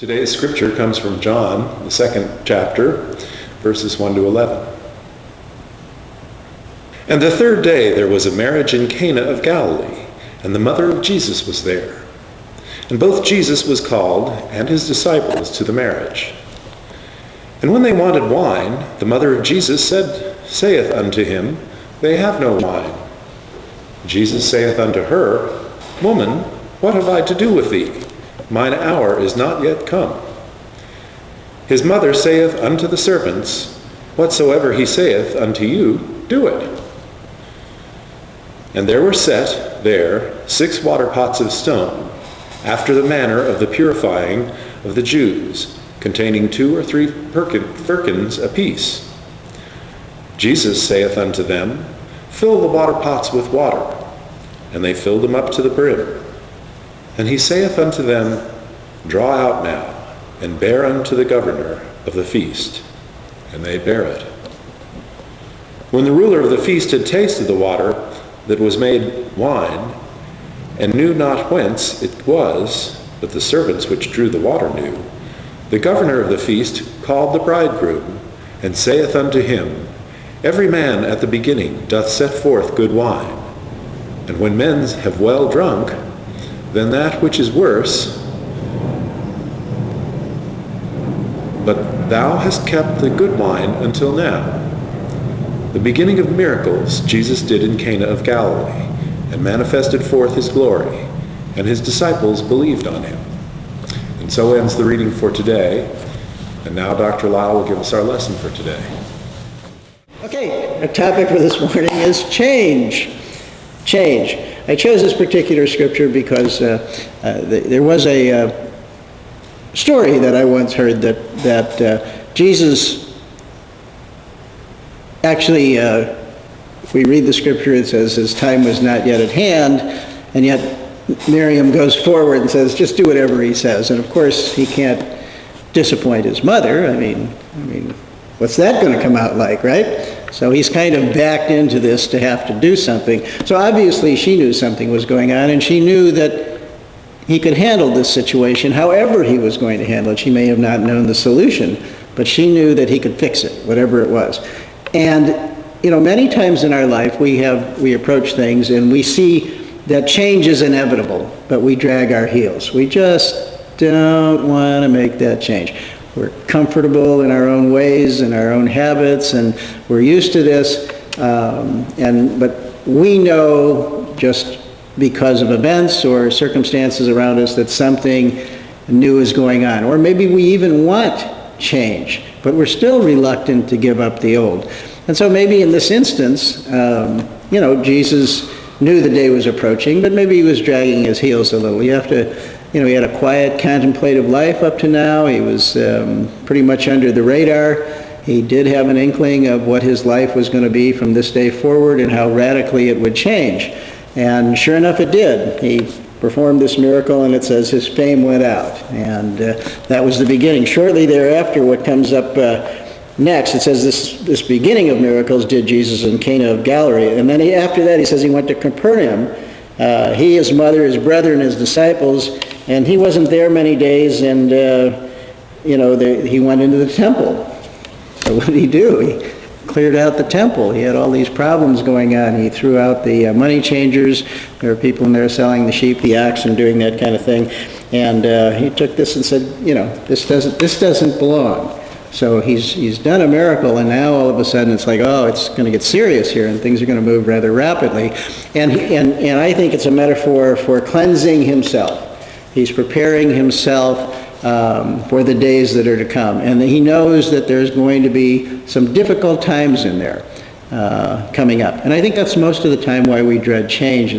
Today's scripture comes from John, the 2nd chapter, verses 1 to 11. And the third day there was a marriage in Cana of Galilee, and the mother of Jesus was there. And both Jesus was called and his disciples to the marriage. And when they wanted wine, the mother of Jesus saith unto him, They have no wine. Jesus saith unto her, Woman, what have I to do with thee? Mine hour is not yet come. His mother saith unto the servants, Whatsoever he saith unto you, do it. And there were set there 6 water pots of stone, after the manner of the purifying of the Jews, containing 2 or 3 firkins apiece. Jesus saith unto them, Fill the water pots with water. And they filled them up to the brim. And he saith unto them, Draw out now, and bear unto the governor of the feast. And they bare it. When the ruler of the feast had tasted the water that was made wine, and knew not whence it was, but the servants which drew the water knew, the governor of the feast called the bridegroom, and saith unto him, Every man at the beginning doth set forth good wine, and when men have well drunk, then that which is worse. But thou hast kept the good wine until now. The beginning of miracles Jesus did in Cana of Galilee, and manifested forth his glory, and his disciples believed on him. And so ends the reading for today. And now Dr. Lyle will give us our lesson for today. Okay, our topic for this morning is change. Change. I chose this particular scripture because there was a story that I once heard that Jesus actually, if we read the scripture, it says his time was not yet at hand, and yet Miriam goes forward and says, just do whatever he says. And of course, he can't disappoint his mother. I mean, what's that going to come out like, right? So he's kind of backed into this to have to do something. So obviously she knew something was going on, and she knew that he could handle this situation however he was going to handle it. She may have not known the solution, but she knew that he could fix it, whatever it was. And, many times in our life we approach things and we see that change is inevitable, but we drag our heels. We just don't want to make that change. We're comfortable in our own ways and our own habits, and we're used to this. But we know just because of events or circumstances around us that something new is going on. Or maybe we even want change, but we're still reluctant to give up the old. And so maybe in this instance, Jesus knew the day was approaching, but maybe he was dragging his heels a little. You have to, he had a quiet, contemplative life up to now. He was pretty much under the radar. He did have an inkling of what his life was going to be from this day forward and how radically it would change. And sure enough, it did. He performed this miracle, and it says his fame went out. And that was the beginning. Shortly thereafter, what comes up next, it says this beginning of miracles did Jesus in Cana of Galilee. And then after that, he says he went to Capernaum. He, his mother, his brethren, his disciples, and he wasn't there many days, and he went into the temple. So what did he do? He cleared out the temple. He had all these problems going on. He threw out the money changers. There were people in there selling the sheep, the ox, and doing that kind of thing. And he took this and said, this doesn't belong. So he's done a miracle, and now all of a sudden it's like, oh, it's going to get serious here, and things are going to move rather rapidly. And I think it's a metaphor for cleansing himself. He's preparing himself for the days that are to come. And he knows that there's going to be some difficult times in there coming up. And I think that's most of the time why we dread change,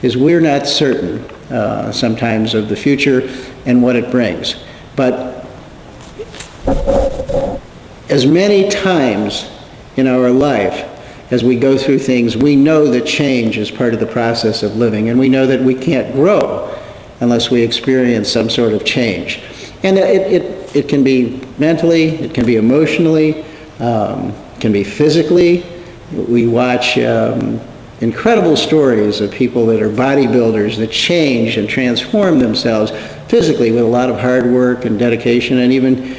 is we're not certain sometimes of the future and what it brings. But as many times in our life as we go through things, we know that change is part of the process of living, and we know that we can't grow unless we experience some sort of change. And it can be mentally, it can be emotionally, it can be physically. We watch incredible stories of people that are bodybuilders that change and transform themselves physically with a lot of hard work and dedication, and even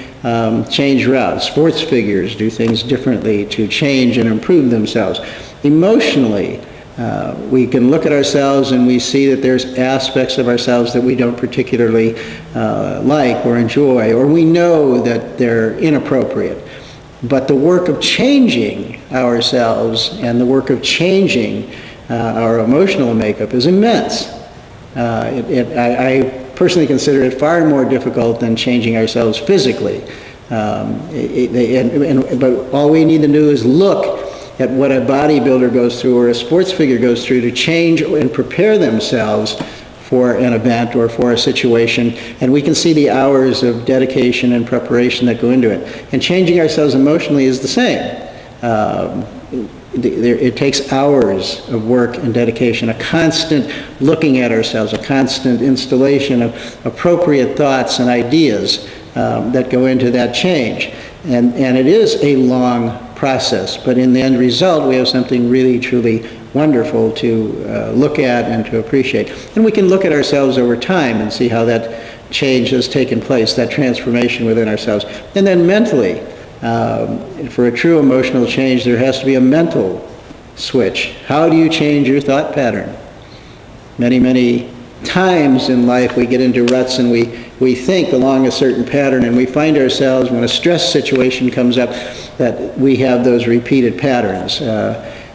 change routes. Sports figures do things differently to change and improve themselves. Emotionally, we can look at ourselves and we see that there's aspects of ourselves that we don't particularly like or enjoy, or we know that they're inappropriate. But the work of changing ourselves and the work of changing our emotional makeup is immense. I personally consider it far more difficult than changing ourselves physically. But all we need to do is look at what a bodybuilder goes through or a sports figure goes through to change and prepare themselves for an event or for a situation, and we can see the hours of dedication and preparation that go into it. And changing ourselves emotionally is the same. It takes hours of work and dedication, a constant looking at ourselves, a constant installation of appropriate thoughts and ideas that go into that change. And it is a long process, but in the end result, we have something really, truly wonderful to look at and to appreciate. And we can look at ourselves over time and see how that change has taken place, that transformation within ourselves. And then mentally, for a true emotional change, there has to be a mental switch. How do you change your thought pattern? Many, many times in life we get into ruts and we think along a certain pattern, and we find ourselves, when a stress situation comes up, that we have those repeated patterns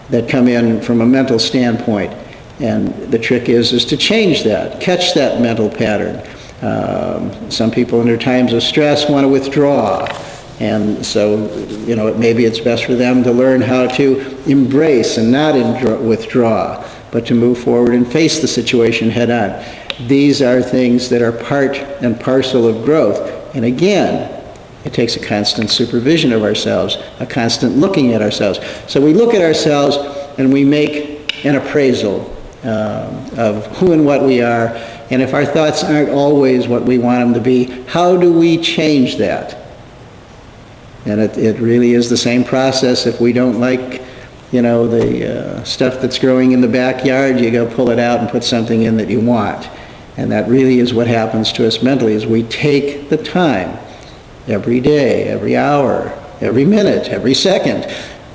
that come in from a mental standpoint. And the trick is to change that, catch that mental pattern. Some people in their times of stress want to withdraw. And so, maybe it's best for them to learn how to embrace and not withdraw, but to move forward and face the situation head on. These are things that are part and parcel of growth. And again, it takes a constant supervision of ourselves, a constant looking at ourselves. So we look at ourselves and we make an appraisal of who and what we are. And if our thoughts aren't always what we want them to be, how do we change that? And it really is the same process. If we don't like, the stuff that's growing in the backyard, you go pull it out and put something in that you want. And that really is what happens to us mentally, is we take the time every day, every hour, every minute, every second.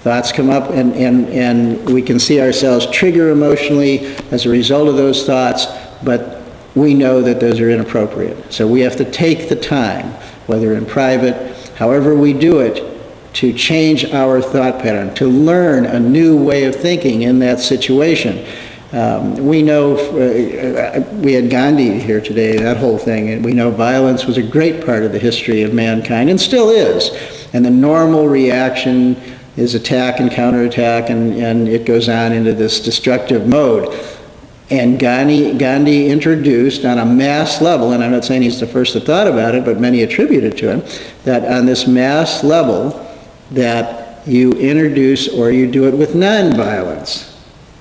Thoughts come up and we can see ourselves trigger emotionally as a result of those thoughts, but we know that those are inappropriate. So we have to take the time, whether in private, however we do it, to change our thought pattern, to learn a new way of thinking in that situation. We know, we had Gandhi here today, that whole thing, and we know violence was a great part of the history of mankind, and still is. And the normal reaction is attack and counterattack, and it goes on into this destructive mode. And Gandhi introduced on a mass level, and I'm not saying he's the first that thought about it, but many attribute it to him, that on this mass level, that you introduce or you do it with nonviolence.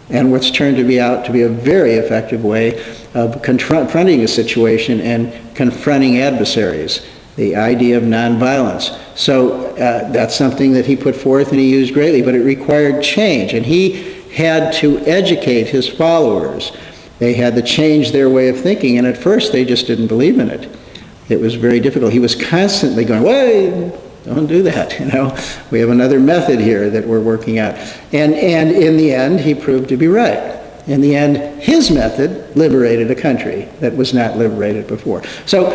And what's turned out to be a very effective way of confronting a situation and confronting adversaries, the idea of nonviolence. So that's something that he put forth and he used greatly, but it required change. And he had to educate his followers. They had to change their way of thinking, and at first they just didn't believe in it. It was very difficult. He was constantly going, "Wait, don't do that, We have another method here that we're working out." And in the end, he proved to be right. In the end, his method liberated a country that was not liberated before. So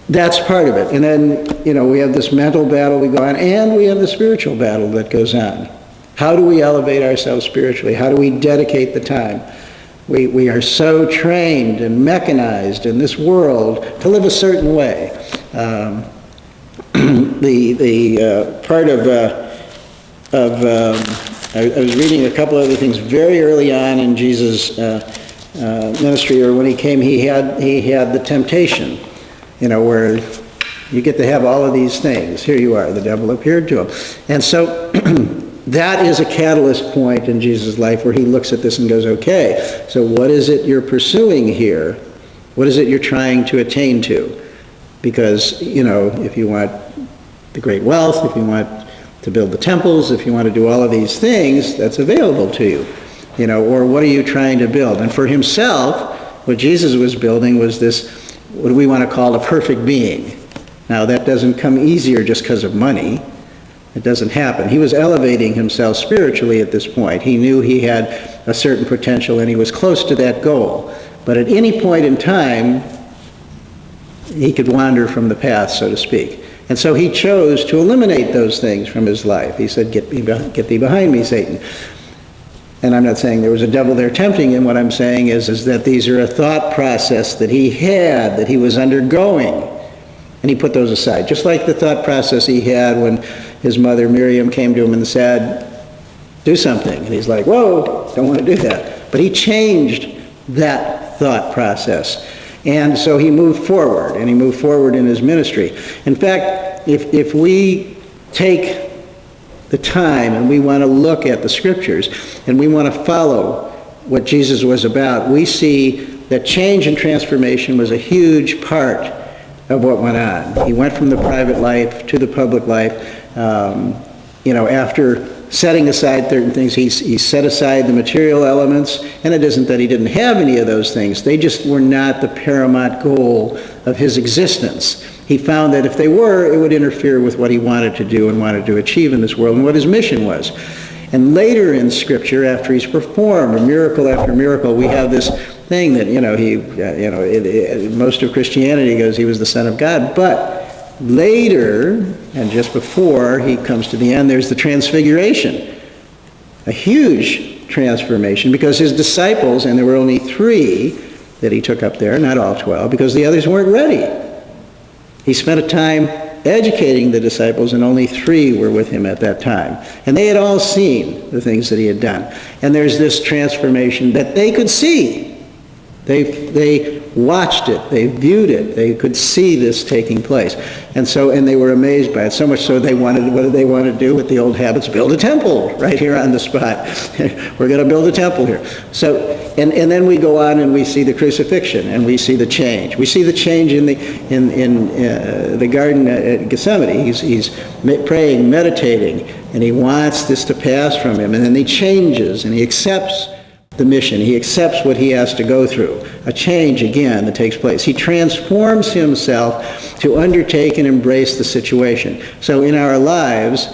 that's part of it. And then, we have this mental battle we go on, and we have the spiritual battle that goes on. How do we elevate ourselves spiritually? How do we dedicate the time? We are so trained and mechanized in this world to live a certain way. Part of I was reading a couple other things very early on in Jesus' ministry, or when he came, he had the temptation, where you get to have all of these things. Here you are, the devil appeared to him. And so that is a catalyst point in Jesus' life where he looks at this and goes, okay, so what is it you're pursuing here? What is it you're trying to attain to? Because, if you want the great wealth, if you want to build the temples, if you want to do all of these things, that's available to you. Or what are you trying to build? And for himself, what Jesus was building was this what we want to call a perfect being. Now, that doesn't come easier just because of money. It doesn't happen. He was elevating himself spiritually at this point. He knew he had a certain potential and he was close to that goal. But at any point in time, he could wander from the path, so to speak. And so he chose to eliminate those things from his life. He said, get thee behind me, Satan. And I'm not saying there was a devil there tempting him. What I'm saying is that these are a thought process that he had, that he was undergoing. And he put those aside. Just like the thought process he had when his mother Miriam came to him and said, do something. And he's like, whoa, don't want to do that. But he changed that thought process. And so he moved forward, and he moved forward in his ministry. In fact, if we take the time and we want to look at the scriptures and we want to follow what Jesus was about, we see that change and transformation was a huge part of what went on. He went from the private life to the public life. After setting aside certain things, he set aside the material elements, and it isn't that he didn't have any of those things. They just were not the paramount goal of his existence. He found that if they were, it would interfere with what he wanted to do and wanted to achieve in this world and what his mission was. And later in Scripture, after he's performed miracle after miracle, we have this thing that, most of Christianity goes, he was the Son of God. But later, and just before he comes to the end, there's the transfiguration. A huge transformation, because his disciples, and there were only 3 that he took up there, not all 12, because the others weren't ready. He spent a time educating the disciples, and only 3 were with him at that time. And they had all seen the things that he had done. And there's this transformation that they could see. They watched it, they viewed it, they could see this taking place. And they were amazed by it, so much so what did they want to do with the old habits? Build a temple right here on the spot. We're going to build a temple here. So, and then we go on and we see the crucifixion, and we see the change. We see the change in the garden at Gethsemane. He's praying, meditating, and he wants this to pass from him, and then he changes, and he accepts the mission. He accepts what he has to go through. A change, again, that takes place. He transforms himself to undertake and embrace the situation. So in our lives,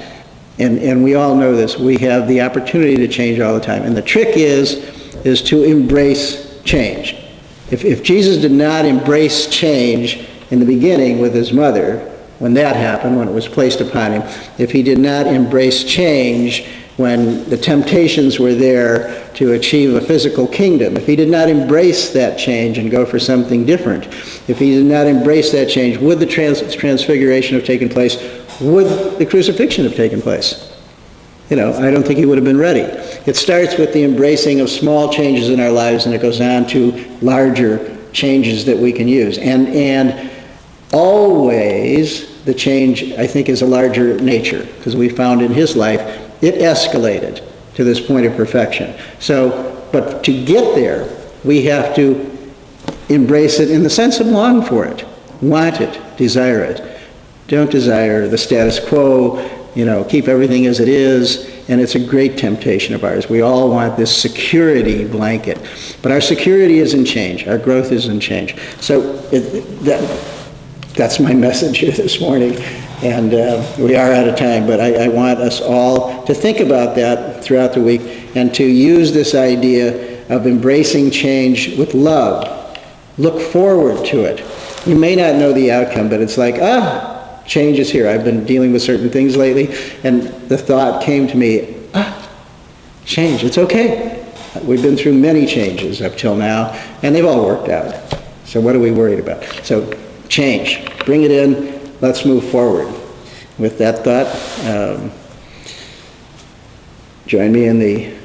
and we all know this, we have the opportunity to change all the time. And the trick is to embrace change. If Jesus did not embrace change in the beginning with his mother, when that happened, when it was placed upon him, if he did not embrace change when the temptations were there to achieve a physical kingdom, if he did not embrace that change and go for something different, if he did not embrace that change, would the transfiguration have taken place? Would the crucifixion have taken place? I don't think he would have been ready. It starts with the embracing of small changes in our lives, and it goes on to larger changes that we can use. And always the change, I think, is a larger nature, because we found in his life it escalated to this point of perfection. But to get there, we have to embrace it in the sense of long for it, want it, desire it. Don't desire the status quo, keep everything as it is, and it's a great temptation of ours. We all want this security blanket. But our security is in change. Our growth is in change. So that's my message here this morning. And we are out of time, but I want us all to think about that throughout the week and to use this idea of embracing change with love. Look forward to it. You may not know the outcome, but it's like, change is here. I've been dealing with certain things lately, and the thought came to me, change, it's okay. We've been through many changes up till now, and they've all worked out. So what are we worried about? So change, bring it in. Let's move forward. With that thought, join me in the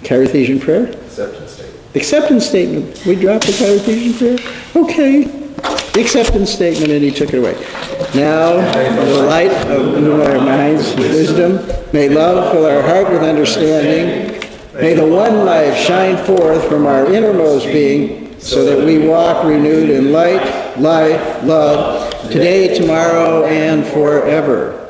Cartesian prayer. Acceptance statement. Acceptance statement. We dropped the Cartesian prayer? Okay. The acceptance statement, and he took it away. Now, the light of our minds, wisdom, may love fill our heart with understanding. May the one life shine forth from our innermost being, so that we walk renewed in light, life, love, today, tomorrow, and forever.